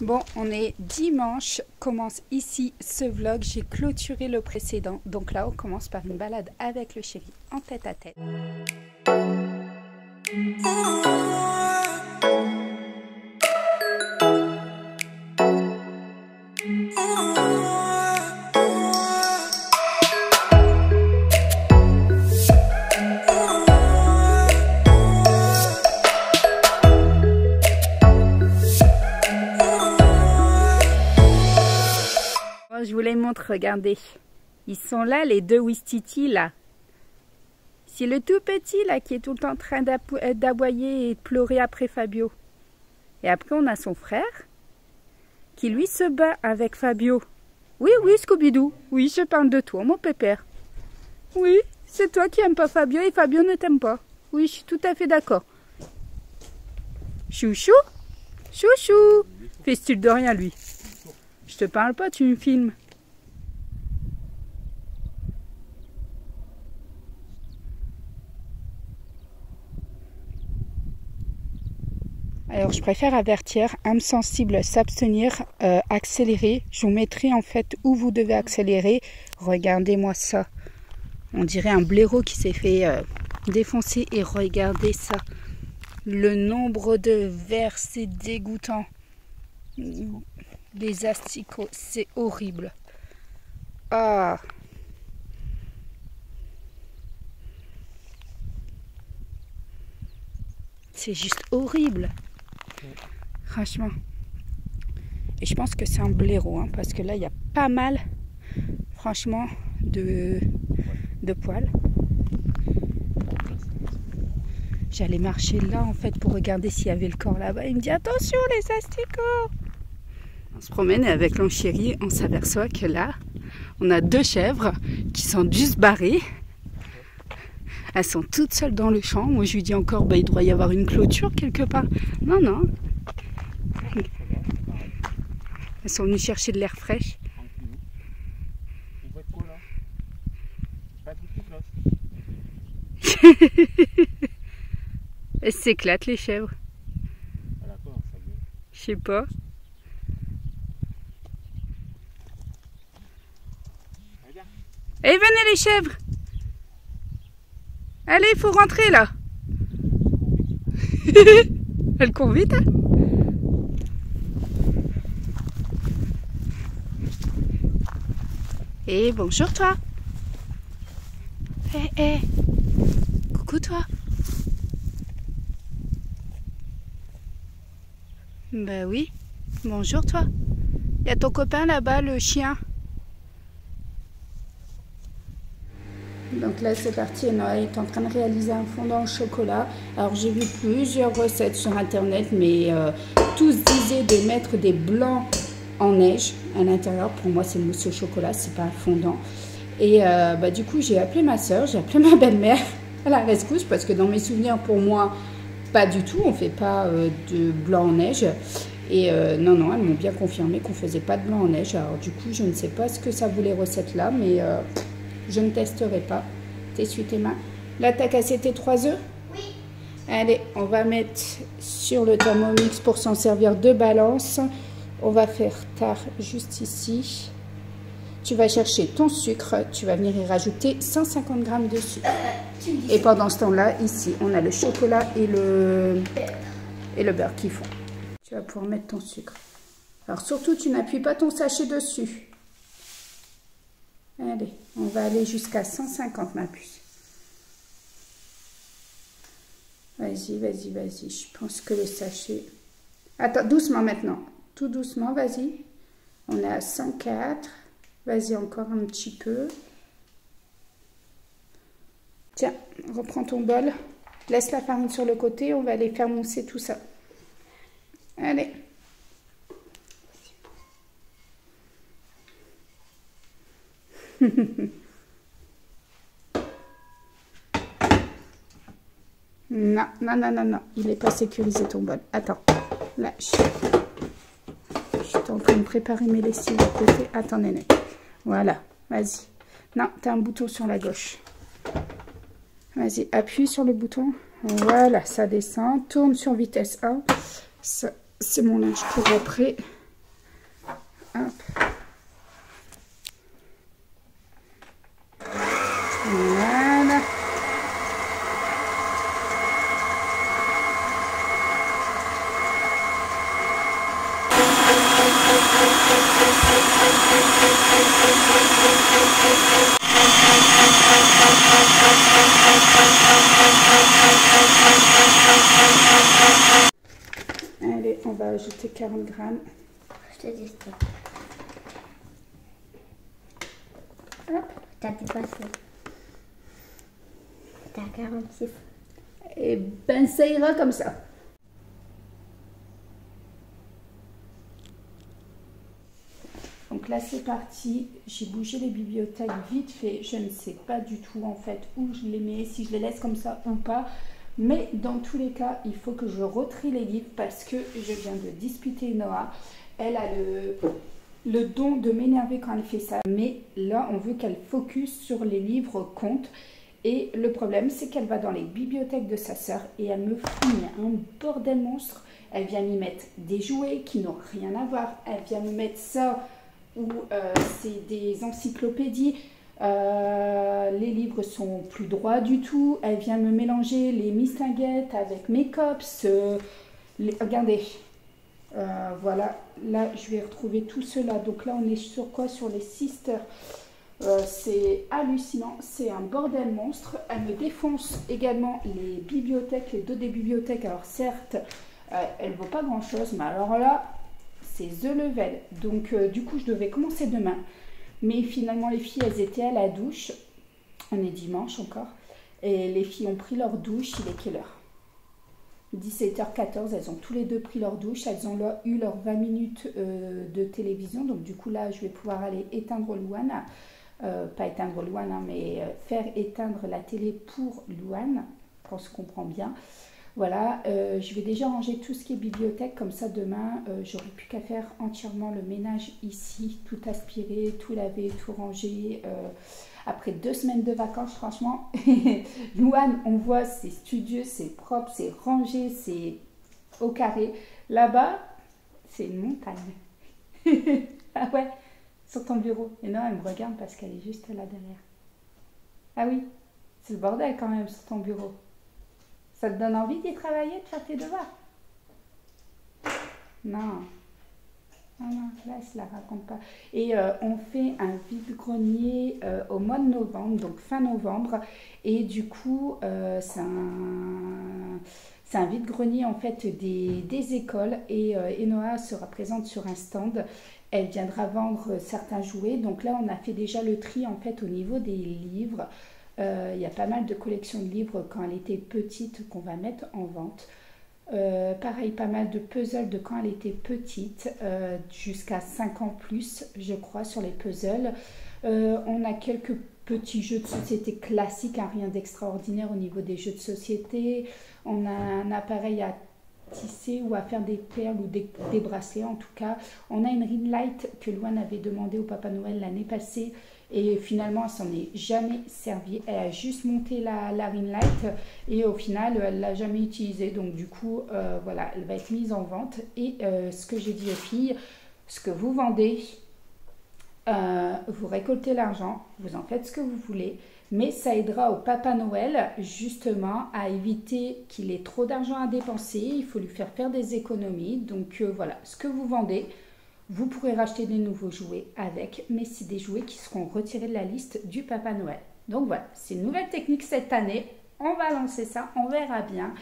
Bon, on est dimanche, commence ici ce vlog, j'ai clôturé le précédent. Donc là, on commence par une balade avec le chéri en tête à tête. Je vous les montre, regardez. Ils sont là, les deux Ouistiti, là. C'est le tout petit, là, qui est tout le temps en train d'aboyer et de pleurer après Fabio. Et après, on a son frère, qui lui se bat avec Fabio. Oui, oui, Scooby-Doo. Oui, je parle de toi, mon pépère. Oui, c'est toi qui n'aimes pas Fabio et Fabio ne t'aime pas. Oui, je suis tout à fait d'accord. Chouchou, chouchou. Fais-tu de rien, lui? Je te parle pas, tu me filmes. Alors, je préfère avertir, âme sensible, s'abstenir, accélérer. Je vous mettrai en fait où vous devez accélérer. Regardez-moi ça. On dirait un blaireau qui s'est fait défoncer. Et regardez ça. Le nombre de vers, c'est dégoûtant. Des asticots, c'est horrible. Ah. C'est juste horrible. Franchement. Et je pense que c'est un blaireau, hein, parce que là, il y a pas mal, franchement, de poils. J'allais marcher là, en fait, pour regarder s'il y avait le corps là-bas. Il me dit, attention, les asticots. On se promène et avec mon chéri, on s'aperçoit que là, on a deux chèvres qui sont juste barrées. Elles sont toutes seules dans le champ. Moi, je lui dis encore, bah, il doit y avoir une clôture quelque part. Non, non. Elles sont venues chercher de l'air fraîche. Elles s'éclatent, les chèvres. Je sais pas. Et venez les chèvres. Allez, il faut rentrer là. Elle court vite, hein? Et bonjour toi. Eh, coucou toi. Bah oui, bonjour toi. Il y a ton copain là-bas, le chien. Donc là c'est parti, Noël est en train de réaliser un fondant au chocolat. Alors j'ai vu plusieurs recettes sur internet, mais tous disaient de mettre des blancs en neige à l'intérieur. Pour moi c'est le mousse au chocolat, c'est pas un fondant. Et bah, du coup j'ai appelé ma soeur, j'ai appelé ma belle-mère à la rescousse, parce que dans mes souvenirs, pour moi, pas du tout, on fait pas de blanc en neige. Et non, non, elles m'ont bien confirmé qu'on faisait pas de blanc en neige. Alors du coup je ne sais pas ce que ça vaut les recettes là, mais je ne testerai pas. T'essuies tes mains. Là, t'as cassé tes 3 œufs? Oui. Allez, on va mettre sur le Thermomix pour s'en servir de balance. On va faire tard juste ici. Tu vas chercher ton sucre. Tu vas venir y rajouter 150 g de sucre. Et pendant ce temps-là, ici, on a le chocolat et le beurre qui font. Tu vas pouvoir mettre ton sucre. Alors surtout, tu n'appuies pas ton sachet dessus. Allez, on va aller jusqu'à 150, ma puce. Vas-y, vas-y, vas-y. Je pense que le sachet... Attends, doucement maintenant. Tout doucement, vas-y. On est à 104. Vas-y, encore un petit peu. Tiens, reprends ton bol. Laisse la farine sur le côté. On va aller faire mousser tout ça. Allez. Non, non, non, non, non. Il n'est pas sécurisé ton bol. Attends. Là, je suis en train de préparer mes lessives à côté. Attends, Néné. Voilà. Vas-y. Non, tu as un bouton sur la gauche. Vas-y, appuie sur le bouton. Voilà, ça descend. Tourne sur vitesse 1. C'est mon linge pour après. Hop. Voilà. Allez, on va ajouter 40 grammes. Je te dis stop. Hop. T'as dépassé. T'as 46. Et ben ça ira comme ça. Donc là c'est parti, j'ai bougé les bibliothèques vite fait, je ne sais pas du tout en fait où je les mets, si je les laisse comme ça ou pas. Mais dans tous les cas, il faut que je retrie les livres parce que je viens de disputer Noah. Elle a le don de m'énerver quand elle fait ça. Mais là, on veut qu'elle focus sur les livres contes. Et le problème, c'est qu'elle va dans les bibliothèques de sa sœur et elle me fout un bordel monstre. Elle vient m'y mettre des jouets qui n'ont rien à voir. Elle vient me mettre ça où c'est des encyclopédies. Les livres sont plus droits du tout. Elle vient me mélanger les mistinguettes avec mes cops. Regardez. Voilà. Là, je vais retrouver tout cela. Donc là, on est sur quoi? Sur les sisters. C'est hallucinant, c'est un bordel monstre. Elle me défonce également les bibliothèques, les dos des bibliothèques. Alors certes, elle ne vaut pas grand chose, mais alors là, c'est the level. Donc du coup, je devais commencer demain. Mais finalement, les filles, elles étaient à la douche. On est dimanche encore. Et les filles ont pris leur douche. Il est quelle heure? 17h14, elles ont tous les deux pris leur douche. Elles ont eu leurs 20 minutes de télévision. Donc du coup, là, je vais pouvoir aller éteindre Louane. Pas éteindre Louane, hein, mais faire éteindre la télé pour Louane, qu'on se comprend bien. Voilà, je vais déjà ranger tout ce qui est bibliothèque, comme ça demain, j'aurai plus qu'à faire entièrement le ménage ici, tout aspirer, tout laver, tout ranger. Après 2 semaines de vacances, franchement, Louane, on voit, c'est studieux, c'est propre, c'est rangé, c'est au carré. Là-bas, c'est une montagne. Ah ouais, sur ton bureau. Et non, elle me regarde parce qu'elle est juste là derrière. Ah oui, c'est le bordel quand même sur ton bureau. Ça te donne envie d'y travailler, de faire tes devoirs? Non. Non, non, là, elle ne la raconte pas. Et on fait un vide-grenier au mois de novembre, donc fin novembre. Et du coup, c'est un vide-grenier en fait des écoles. Et Enoa sera présente sur un stand. Elle viendra vendre certains jouets. Donc là, on a fait déjà le tri en fait au niveau des livres. Il y a pas mal de collections de livres quand elle était petite qu'on va mettre en vente. Pareil, pas mal de puzzles de quand elle était petite, jusqu'à 5 ans plus, je crois, sur les puzzles. On a quelques petits jeux de société classiques, hein, rien d'extraordinaire au niveau des jeux de société. On a un appareil à tisser ou à faire des perles ou des bracelets en tout cas. On a une ring light que Louane avait demandé au Papa Noël l'année passée. Et finalement, elle s'en est jamais servie. Elle a juste monté la ring light et au final, elle ne l'a jamais utilisée. Donc du coup, voilà, elle va être mise en vente. Et ce que j'ai dit aux filles, ce que vous vendez, vous récoltez l'argent, vous en faites ce que vous voulez. Mais ça aidera au Papa Noël justement à éviter qu'il ait trop d'argent à dépenser. Il faut lui faire des économies. Donc voilà, ce que vous vendez, vous pourrez racheter des nouveaux jouets avec, mais c'est des jouets qui seront retirés de la liste du Papa Noël. Donc voilà, c'est une nouvelle technique cette année. On va lancer ça, on verra bien.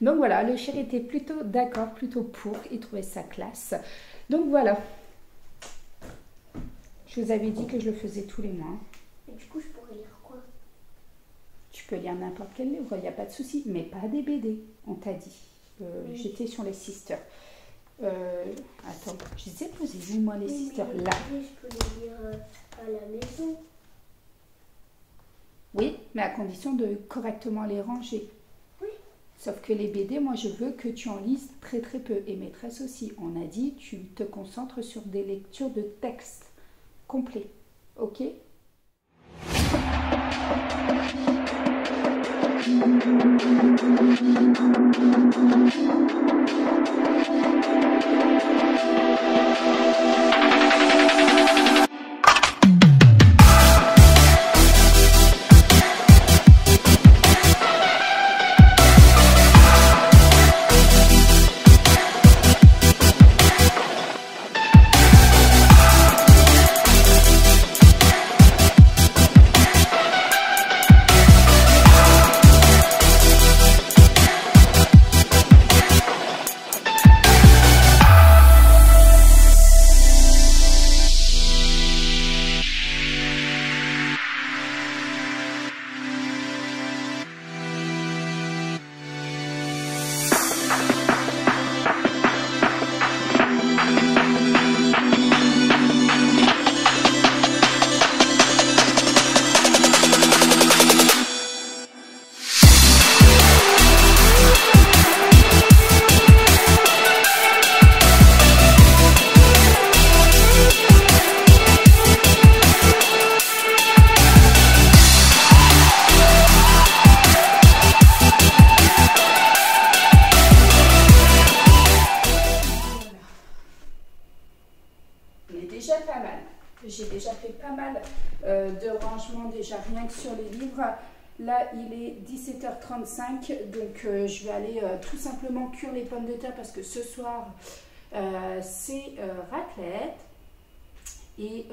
Donc voilà, le chéri était plutôt d'accord, plutôt pour, il trouvait ça classe. Donc voilà. Je vous avais dit que je le faisais tous les mois. Et du coup, je pourrais lire quoi? Tu peux lire n'importe quel livre, il n'y a pas de souci, mais pas des BD, on t'a dit. Oui. J'étais sur les sisters. Attends, je les ai posés où moi les sisters là? Je peux les lire à la maison. Oui, mais à condition de correctement les ranger. Oui. Sauf que les BD, moi je veux que tu en lises très très peu. Et maîtresse aussi, on a dit tu te concentres sur des lectures de textes complets. Ok? déjà pas mal. J'ai déjà fait pas mal de rangements déjà rien que sur les livres. Là, il est 17h35, donc je vais aller tout simplement cuire les pommes de terre parce que ce soir, c'est raclette. Et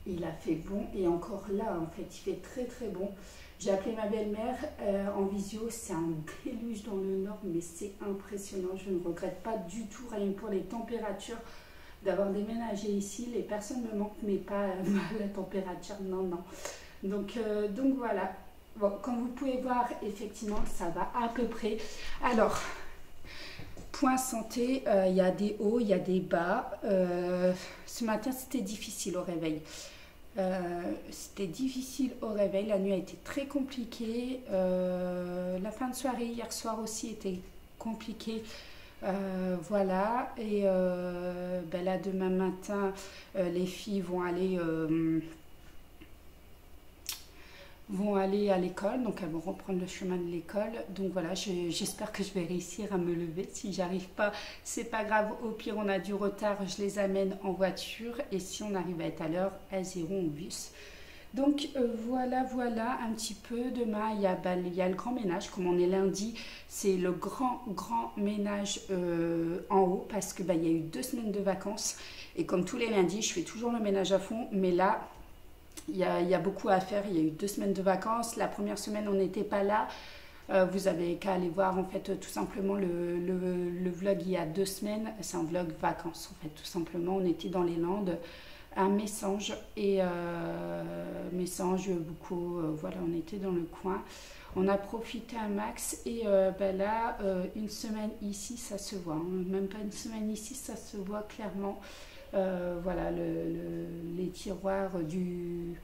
il a fait bon, et encore là, en fait, il fait très très bon. J'ai appelé ma belle-mère en visio, c'est un déluge dans le nord, mais c'est impressionnant. Je ne regrette pas du tout, rien que pour les températures, d'avoir déménagé ici. Les personnes me manquent, mais pas la température, non, non. Donc voilà. Bon, comme vous pouvez voir, effectivement, ça va à peu près. Alors, point santé, il y a des hauts, il y a des bas. Ce matin, c'était difficile au réveil. C'était difficile au réveil, la nuit a été très compliquée, la fin de soirée hier soir aussi était compliquée, voilà, et ben là demain matin les filles vont aller à l'école, donc elles vont reprendre le chemin de l'école. Donc voilà, j'espère que je vais réussir à me lever. Si j'arrive pas, c'est pas grave, au pire on a du retard, je les amène en voiture, et si on arrive à être à l'heure, elles iront au bus. Donc voilà un petit peu. Demain il y a le grand ménage, comme on est lundi, c'est le grand ménage en haut, parce que il y a eu 2 semaines de vacances, et comme tous les lundis, je fais toujours le ménage à fond, mais là, il y a beaucoup à faire. Il y a eu 2 semaines de vacances. La première semaine, on n'était pas là. Vous avez qu'à aller voir, en fait, tout simplement le vlog il y a 2 semaines. C'est un vlog vacances, en fait, tout simplement. On était dans les Landes, à Messanges. Et Messanges, beaucoup, voilà, on était dans le coin. On a profité un max. Et là, une semaine ici, ça se voit. Hein. Même pas une semaine ici, ça se voit clairement. Voilà, les tiroirs du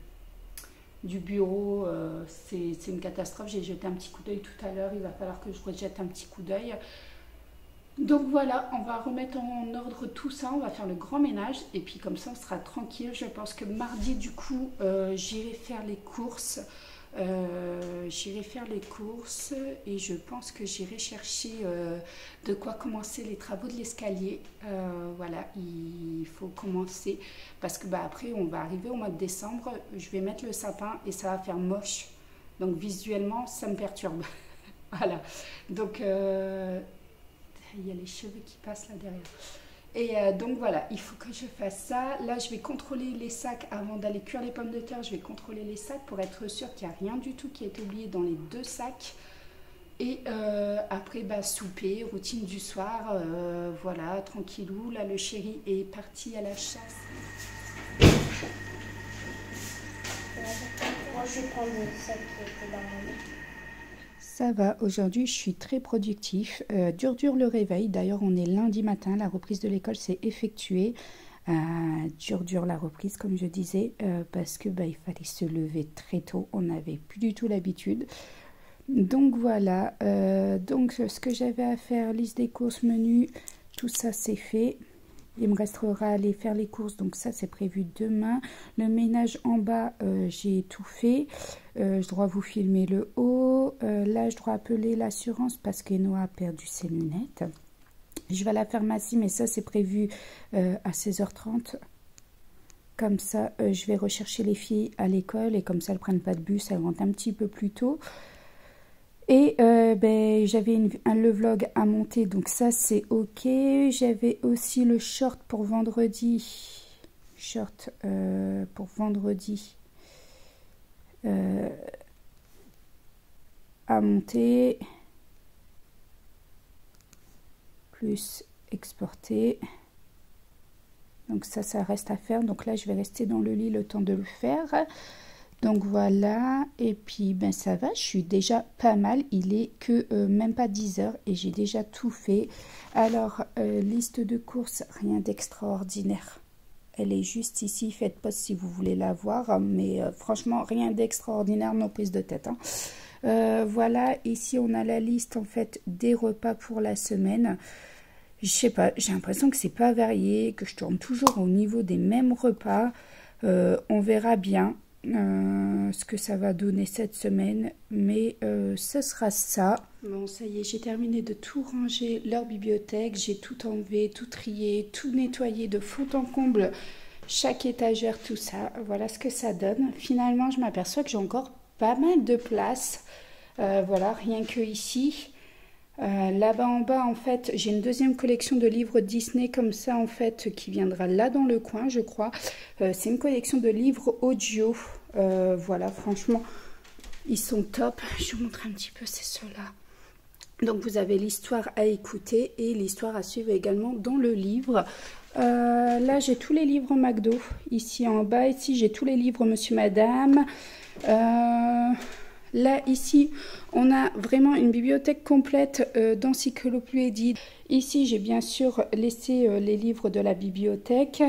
bureau, c'est une catastrophe. J'ai jeté un petit coup d'œil tout à l'heure, il va falloir que je rejette un petit coup d'œil. Donc voilà, on va remettre en ordre tout ça, on va faire le grand ménage, et puis comme ça on sera tranquille. Je pense que mardi du coup j'irai faire les courses. Et je pense que j'irai chercher de quoi commencer les travaux de l'escalier. Voilà, il faut commencer parce que après on va arriver au mois de décembre, je vais mettre le sapin et ça va faire moche, donc visuellement ça me perturbe. Voilà, donc il y a les cheveux qui passent là derrière. Et donc voilà, il faut que je fasse ça. Là, je vais contrôler les sacs avant d'aller cuire les pommes de terre. Je vais contrôler les sacs pour être sûre qu'il n'y a rien du tout qui est oublié dans les 2 sacs. Et après, souper, routine du soir. Voilà, tranquillou. Là, le chéri est parti à la chasse. Moi, je vais prendre le sac qui était dans la main. Ça va, aujourd'hui je suis très productif, dur le réveil, d'ailleurs on est lundi matin, la reprise de l'école s'est effectuée, dur la reprise comme je disais, parce que il fallait se lever très tôt, on n'avait plus du tout l'habitude. Donc voilà, donc ce que j'avais à faire, liste des courses, menu, tout ça c'est fait. Il me restera à aller faire les courses, donc ça c'est prévu demain. Le ménage en bas, j'ai tout fait. Je dois vous filmer le haut. Là, je dois appeler l'assurance parce qu'Enoa a perdu ses lunettes. Je vais à la pharmacie, mais ça c'est prévu à 16h30. Comme ça, je vais rechercher les filles à l'école et comme ça, elles ne prennent pas de bus, elles rentrent un petit peu plus tôt. Et j'avais le vlog à monter, donc ça c'est ok. J'avais aussi le short pour vendredi. À monter. Plus exporter. Donc ça reste à faire. Donc là je vais rester dans le lit le temps de le faire. Donc voilà, et puis ça va, je suis déjà pas mal, il est que même pas 10 heures et j'ai déjà tout fait. Alors, liste de courses, rien d'extraordinaire. Elle est juste ici, faites pause si vous voulez la voir, mais franchement, rien d'extraordinaire, nos prises de tête. Hein. Voilà, ici on a la liste en fait des repas pour la semaine. Je sais pas, j'ai l'impression que c'est pas varié, que je tourne toujours au niveau des mêmes repas. On verra bien. ce que ça va donner cette semaine, mais ce sera ça. Bon, ça y est, j'ai terminé de tout ranger leur bibliothèque, j'ai tout enlevé, tout trié, tout nettoyé de fond en comble, chaque étagère, tout ça. Voilà ce que ça donne. Finalement, je m'aperçois que j'ai encore pas mal de place. Voilà, rien que ici. Là-bas en bas, en fait, j'ai une deuxième collection de livres Disney comme ça, en fait, qui viendra là dans le coin, je crois. C'est une collection de livres audio. Voilà, franchement, ils sont top. Je vous montre un petit peu, c'est ceux-là. Donc, vous avez l'histoire à écouter et l'histoire à suivre également dans le livre. Là, j'ai tous les livres McDo. Ici en bas, ici, j'ai tous les livres Monsieur Madame. Là, ici, on a vraiment une bibliothèque complète d'encyclopédies. Ici, j'ai bien sûr laissé les livres de la bibliothèque.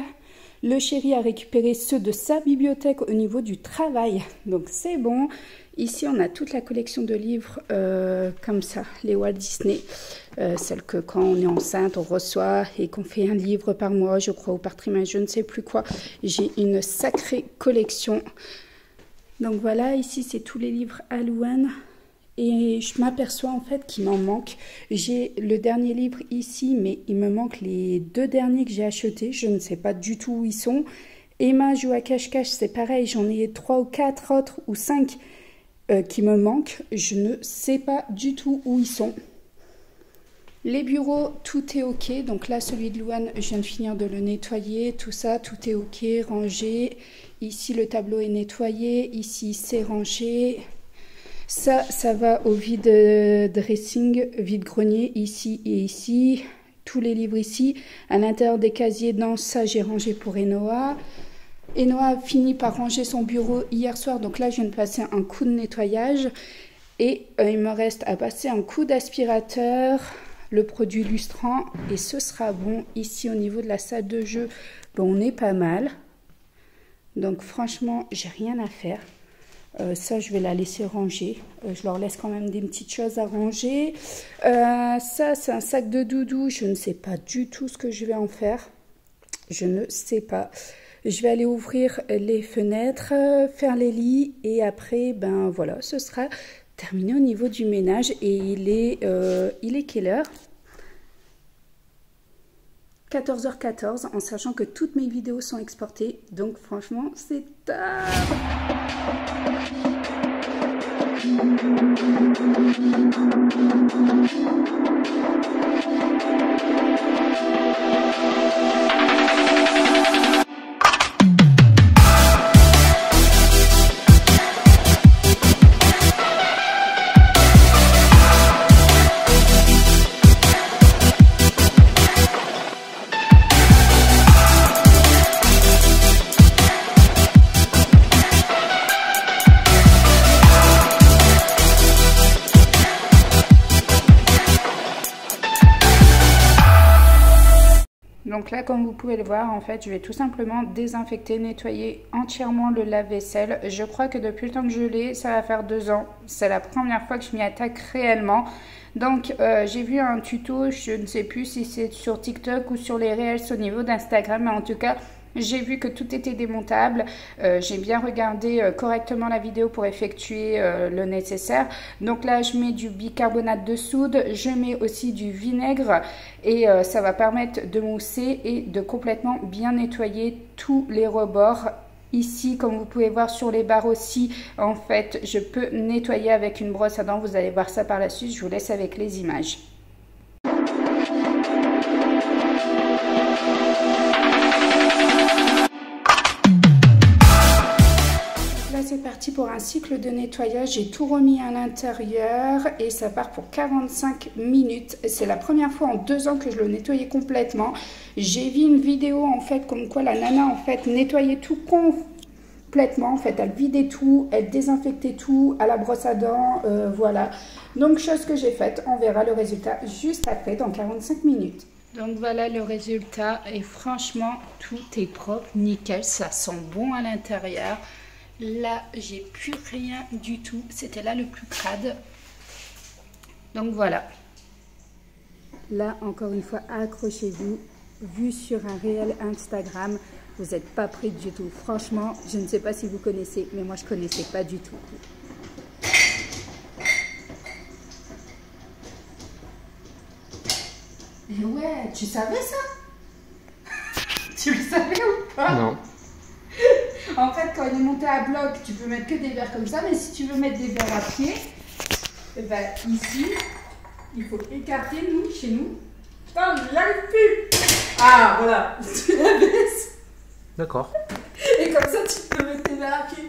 Le chéri a récupéré ceux de sa bibliothèque au niveau du travail. Donc, c'est bon. Ici, on a toute la collection de livres comme ça, les Walt Disney. Celles que quand on est enceinte, on reçoit et qu'on fait un livre par mois, je crois, ou par trimestre, je ne sais plus quoi. J'ai une sacrée collection. Donc voilà, ici c'est tous les livres Halloween et je m'aperçois en fait qu'il m'en manque. J'ai le dernier livre ici, mais il me manque les deux derniers que j'ai achetés. Je ne sais pas du tout où ils sont. Emma joue à cache-cache, c'est pareil, j'en ai 3 ou 4 autres ou 5 qui me manquent. Je ne sais pas du tout où ils sont. Les bureaux, tout est ok. Donc là, celui de Louane, je viens de finir de le nettoyer. Tout ça, tout est ok, rangé. Ici, le tableau est nettoyé. Ici, c'est rangé. Ça va au vide dressing, vide grenier, ici et ici. Tous les livres ici. À l'intérieur des casiers, dans ça, j'ai rangé pour Enoa. Enoa a fini par ranger son bureau hier soir. Donc là, je viens de passer un coup de nettoyage. Et il me reste à passer un coup d'aspirateur. Le produit lustrant et ce sera bon. Ici au niveau de la salle de jeu, bon, on est pas mal, donc franchement j'ai rien à faire. Ça je vais la laisser ranger, je leur laisse quand même des petites choses à ranger. Ça c'est un sac de doudou, je ne sais pas du tout ce que je vais en faire, je ne sais pas. Je vais aller ouvrir les fenêtres, faire les lits et après ben voilà, ce sera terminé au niveau du ménage. Et il est quelle heure? 14h14, en sachant que toutes mes vidéos sont exportées. Donc franchement, c'est tard. Donc là, comme vous pouvez le voir, en fait, je vais tout simplement désinfecter, nettoyer entièrement le lave-vaisselle. Je crois que depuis le temps que je l'ai, ça va faire 2 ans. C'est la première fois que je m'y attaque réellement. Donc, j'ai vu un tuto, je ne sais plus si c'est sur TikTok ou sur les Reels au niveau d'Instagram, mais en tout cas, j'ai vu que tout était démontable. J'ai bien regardé correctement la vidéo pour effectuer le nécessaire. Donc là, je mets du bicarbonate de soude. Je mets aussi du vinaigre. Et ça va permettre de mousser et de complètement bien nettoyer tous les rebords. Ici, comme vous pouvez voir sur les barres aussi, en fait, je peux nettoyer avec une brosse à dents. Vous allez voir ça par la suite. Je vous laisse avec les images. C'est parti pour un cycle de nettoyage. J'ai tout remis à l'intérieur et ça part pour 45 minutes. C'est la première fois en 2 ans que je le nettoyais complètement. J'ai vu une vidéo en fait comme quoi la nana en fait nettoyait tout complètement. En fait, elle vidait tout, elle désinfectait tout à la brosse à dents. Voilà. Donc chose que j'ai faite. On verra le résultat juste après dans 45 minutes. Donc voilà le résultat et franchement tout est propre, nickel. Ça sent bon à l'intérieur. Là, j'ai plus rien du tout. C'était là le plus crade. Donc voilà. Là, encore une fois, accrochez-vous. vu sur un réel Instagram. Vous n'êtes pas prêts du tout. Franchement, je ne sais pas si vous connaissez, mais moi je ne connaissais pas du tout. Et ouais, tu savais ça? Tu le savais ou pas? Non. En fait, quand il est monté à bloc, tu peux mettre que des verres comme ça, mais si tu veux mettre des verres à pied, et ben ici, il faut écarter, nous, chez nous. Putain, je n'y arrive plus! Ah, voilà, tu la baisses. D'accord. Et comme ça, tu peux mettre tes verres à pied.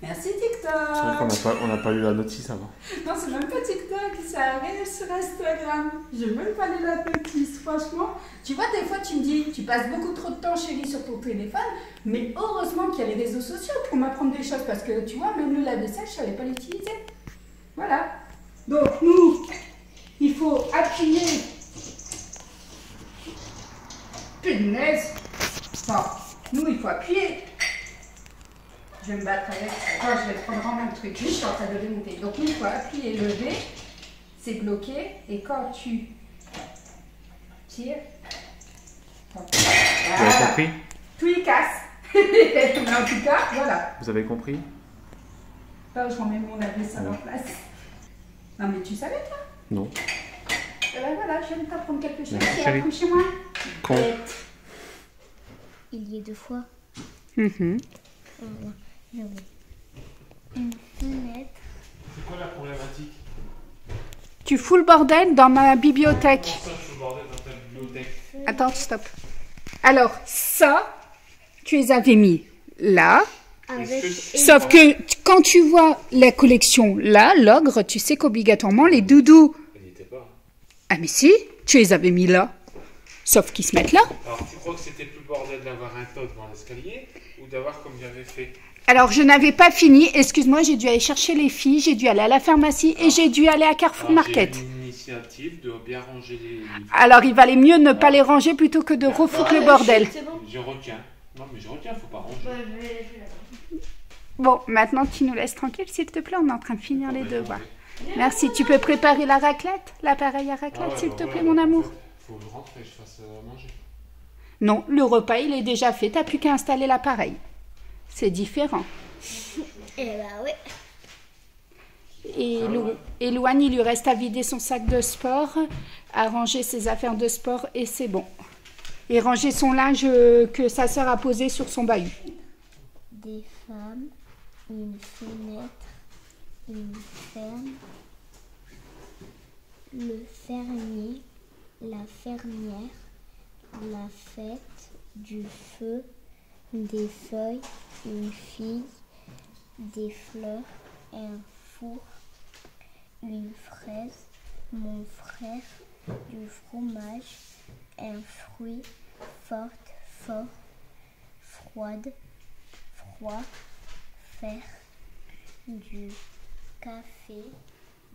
Merci TikTok! C'est vrai qu'on n'a pas eu la notice avant. Non, c'est même pas TikTok, c'est un réel sur Instagram. J'ai même pas lu la notice, franchement. Tu vois, des fois, tu me dis, tu passes beaucoup trop de temps, chérie, sur ton téléphone, mais heureusement qu'il y a les réseaux sociaux pour m'apprendre des choses, parce que tu vois, même le lave-vaisselle, je savais pas l'utiliser. Voilà. Donc, nous, il faut appuyer. Punaise! Non, nous, il faut appuyer. Je vais me battre avec. Attends, je vais prendre en même truc. Je suis en train de le démonter. Donc, une fois appuyé, levé, c'est bloqué. Et quand tu tires, Vous avez compris? tout il casse. Mais en tout cas, voilà. Vous avez compris? Là, je remets mon lave-vaisselle en place. Non, mais tu savais, toi? Non. Et ben voilà, je viens de t'apprendre quelque chose. Merci, Tu chérie. apprends chez moi. Con. Il y a 2 fois. Mhm. Une fenêtre. C'est quoi la problématique? Tu fous le bordel dans ma bibliothèque. Comment ça, je fous le bordel dans ta bibliothèque? Attends, stop. Alors, ça, tu les avais mis là. Avec Sauf que quand tu vois la collection là, l'ogre, tu sais qu'obligatoirement les doudous. Elle n'y était pas. Ah mais si, tu les avais mis là. Sauf qu'ils se mettent là. Alors, tu crois que c'était plus bordel d'avoir un tas devant l'escalier ou d'avoir comme j'avais fait? Alors je n'avais pas fini, excuse-moi, j'ai dû aller chercher les filles, j'ai dû aller à la pharmacie et j'ai dû aller à Carrefour Market. J'ai une initiative de bien ranger les livres. Alors il valait mieux ne pas les ranger plutôt que de refoutre le bordel. C'est bon. Je retiens. Non, mais je retiens, faut pas ranger. Bon, maintenant tu nous laisses tranquille s'il te plaît, on est en train de finir les devoirs. Merci, tu peux préparer la raclette, l'appareil à raclette s'il te plaît mon amour. Faut que je rentre et je fasse manger. Non, le repas il est déjà fait, t'as plus qu'à installer l'appareil. C'est différent. Et bah ouais. Et Louane, il lui reste à vider son sac de sport, à ranger ses affaires de sport et c'est bon. Et ranger son linge que sa sœur a posé sur son bahut. Des femmes, une fenêtre, une ferme, le fermier, la fermière, la fête, du feu, des feuilles, une fille, des fleurs, un four, une fraise, mon frère, du fromage, un fruit, forte, fort, froide, froid, faire, du café,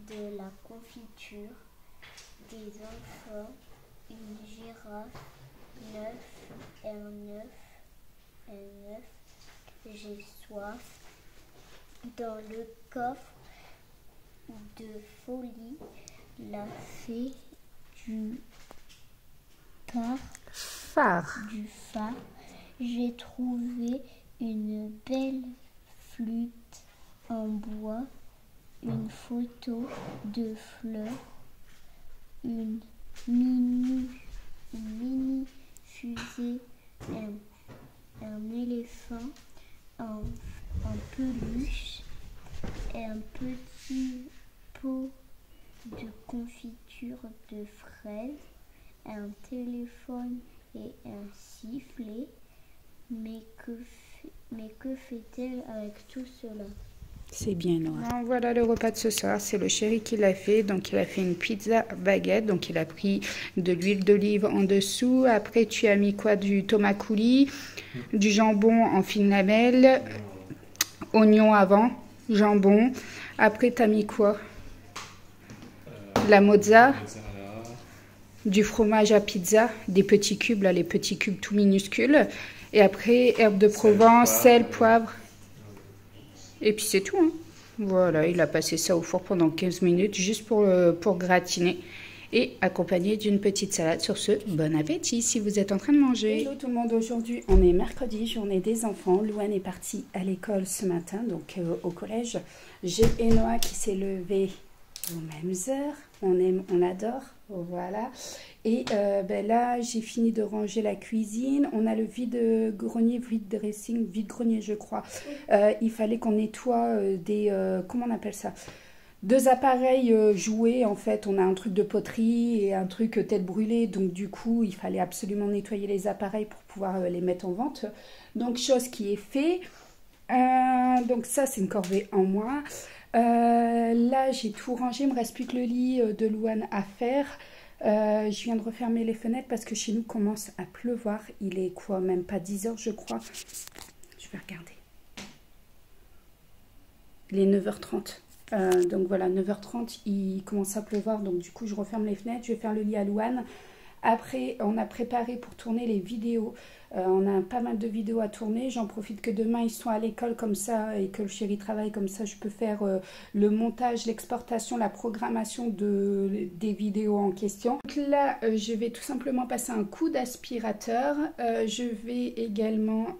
de la confiture, des enfants, une girafe, un œuf, j'ai soif, dans le coffre de folie, la fée du Phare. j'ai trouvé une belle flûte en bois, une photo de fleurs, une mini fusée, un éléphant en peluche, un petit pot de confiture de fraises, un téléphone et un sifflet. Mais que fait-elle avec tout cela? C'est bien noir. Voilà le repas de ce soir, c'est le chéri qui l'a fait. Donc il a fait une pizza baguette, donc il a pris de l'huile d'olive en dessous. Après tu as mis quoi? Du tomate coulis, du jambon en fines lamelles, oignon avant, jambon. Après tu as mis quoi? La mozza, du fromage à pizza, des petits cubes, là les petits cubes tout minuscules. Et après herbe de Provence, sel, poivre. Et puis c'est tout. Hein. Voilà, il a passé ça au four pendant 15 minutes juste pour gratiner. et accompagné d'une petite salade. Sur ce, bon appétit si vous êtes en train de manger. Hello tout le monde, aujourd'hui on est mercredi, journée des enfants. Louane est partie à l'école ce matin, donc au collège. J'ai Enoa qui s'est levé aux mêmes heures, on aime, on adore, voilà. Et là j'ai fini de ranger la cuisine, on a le vide-grenier, vide-grenier je crois. Il fallait qu'on nettoie comment on appelle ça, deux appareils jouets en fait. On a un truc de poterie et un truc tête brûlée, donc du coup il fallait absolument nettoyer les appareils pour pouvoir les mettre en vente. Donc chose qui est fait, donc ça c'est une corvée en moins. Là j'ai tout rangé, il me reste plus que le lit de Louane à faire. Je viens de refermer les fenêtres parce que chez nous commence à pleuvoir. Il est quoi, même pas 10 h je crois. Je vais regarder. Il est 9h30. Donc voilà, 9h30 il commence à pleuvoir, donc du coup je referme les fenêtres, je vais faire le lit à Louane. Après on a préparé pour tourner les vidéos, on a pas mal de vidéos à tourner. J'en profite que demain ils sont à l'école comme ça et que le chéri travaille, comme ça je peux faire le montage, l'exportation, la programmation des vidéos en question. Donc là je vais tout simplement passer un coup d'aspirateur, je vais également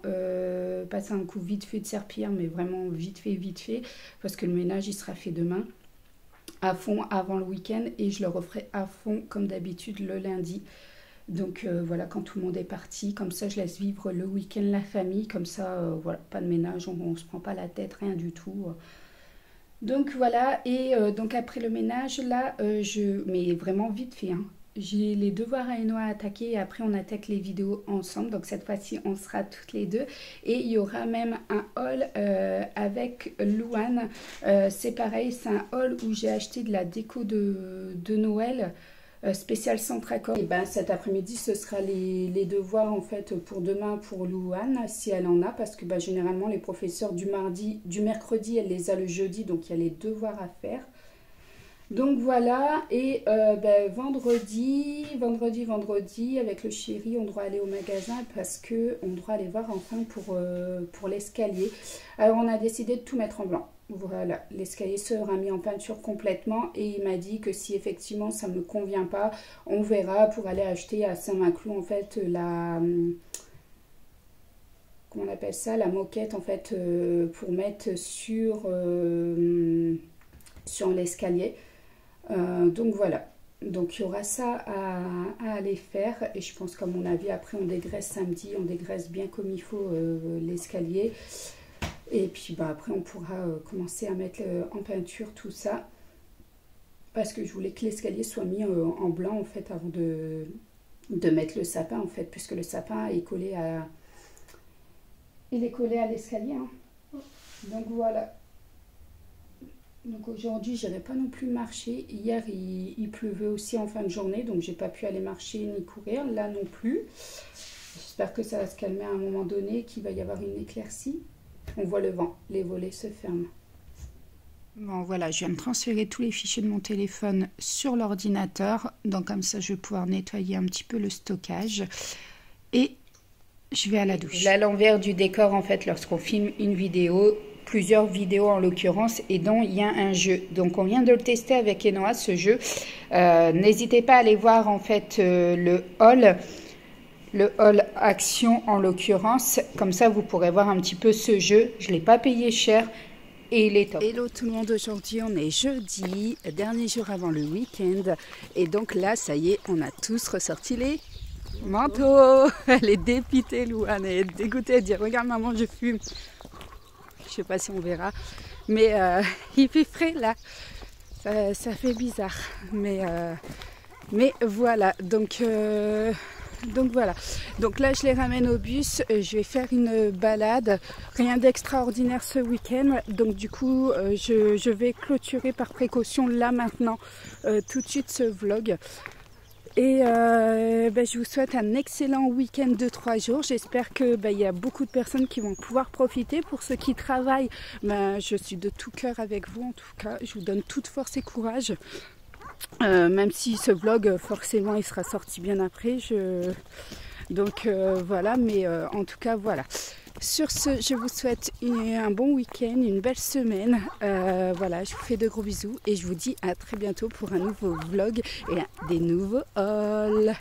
passer un coup vite fait de serpillière, mais vraiment vite fait parce que le ménage il sera fait demain à fond avant le week-end et je le referai à fond comme d'habitude le lundi. Donc voilà, quand tout le monde est parti, comme ça je laisse vivre le week-end la famille, comme ça voilà, pas de ménage, on se prend pas la tête, rien du tout. Donc voilà, et donc après le ménage là, mais vraiment vite fait, hein. J'ai les devoirs à Enoa à attaquer et après on attaque les vidéos ensemble. Donc cette fois-ci on sera toutes les deux. Et il y aura même un haul avec Louane. C'est pareil, c'est un haul où j'ai acheté de la déco de Noël spécial centre accord. Et ben cet après-midi ce sera les devoirs en fait pour demain pour Louane si elle en a. Parce que généralement les professeurs du mercredi elle les a le jeudi, donc il y a les devoirs à faire. Donc voilà, et vendredi, avec le chéri, on doit aller au magasin parce qu'on doit aller voir enfin pour l'escalier. Alors on a décidé de tout mettre en blanc. Voilà, l'escalier sera mis en peinture complètement et il m'a dit que si effectivement ça ne me convient pas, on verra pour aller acheter à Saint-Maclou en fait comment on appelle ça, la moquette en fait pour mettre sur l'escalier. Donc voilà, donc il y aura ça à aller faire et je pense qu'à mon avis après on dégraisse samedi, on dégraisse bien comme il faut l'escalier et puis après on pourra commencer à mettre en peinture tout ça parce que je voulais que l'escalier soit mis en blanc en fait avant de mettre le sapin en fait, puisque le sapin est collé à l'escalier, hein. Donc voilà. Donc aujourd'hui j'irai pas non plus marcher. Hier il pleuvait aussi en fin de journée, donc j'ai pas pu aller marcher ni courir, là non plus. J'espère que ça va se calmer à un moment donné, qu'il va y avoir une éclaircie. On voit le vent, les volets se ferment. Bon voilà, je viens de transférer tous les fichiers de mon téléphone sur l'ordinateur, donc comme ça je vais pouvoir nettoyer un petit peu le stockage et je vais à la douche. Là l'envers du décor en fait lorsqu'on filme une vidéo, plusieurs vidéos en l'occurrence, et dont il y a un jeu. Donc on vient de le tester avec Enoa ce jeu. N'hésitez pas à aller voir en fait le haul action en l'occurrence. Comme ça vous pourrez voir un petit peu ce jeu. Je ne l'ai pas payé cher et il est top. Hello tout le monde, aujourd'hui on est jeudi, dernier jour avant le week-end. Et donc là ça y est, on a tous ressorti les manteaux. Elle est dépitée, Louane, elle est dégoûtée, elle dit regarde maman je fume. Je sais pas si on verra, mais il fait frais là, ça fait bizarre, mais voilà, donc voilà, donc là je les ramène au bus, je vais faire une balade, rien d'extraordinaire ce week-end, donc du coup je vais clôturer par précaution là maintenant tout de suite ce vlog. Et je vous souhaite un excellent week-end de 3 jours. J'espère que il y a beaucoup de personnes qui vont pouvoir profiter. Pour ceux qui travaillent, je suis de tout cœur avec vous. En tout cas, je vous donne toute force et courage. Même si ce vlog, forcément, il sera sorti bien après. Donc voilà, mais en tout cas, voilà. Sur ce, je vous souhaite un bon week-end, une belle semaine. Voilà, je vous fais de gros bisous et je vous dis à très bientôt pour un nouveau vlog et des nouveaux hauls.